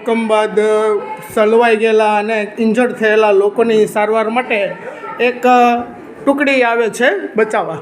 ભૂકંપ બાદ સલવાઈ ગયેલા અને ઇન્જર્ડ થયેલા લોકોની સારવાર માટે એક ટુકડી આવે છે બચાવવા.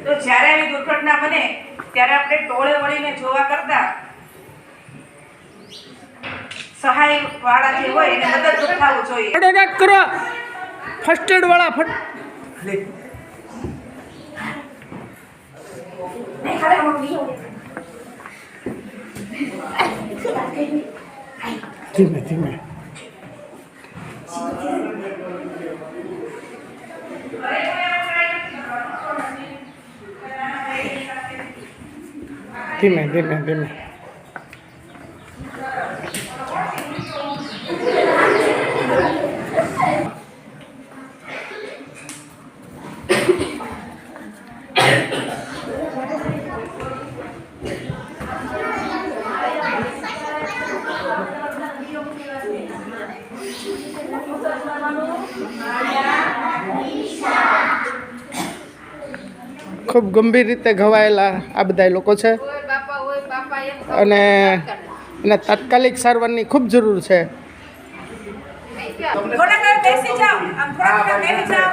તો જ્યારે આવી દુર્ઘટના બને ત્યારે આપણે ટોળે વળીને જોવા કરતા સહાય વાળા જે હોય એને મદદરૂપ થવું જોઈએ. ઓર્ડર કરો ફર્સ્ટ એડ વાળા ધીમે ધીમે ધીમે ધીમે ધીમે ખૂબ ગંભીર રીતે ઘવાયેલા આ બધા લોકો છે અને એને તાત્કાલિક સારવારની ખૂબ જરૂર છે. થોડા બેસી જાઓ, આમ થોડા બેસી જાઓ.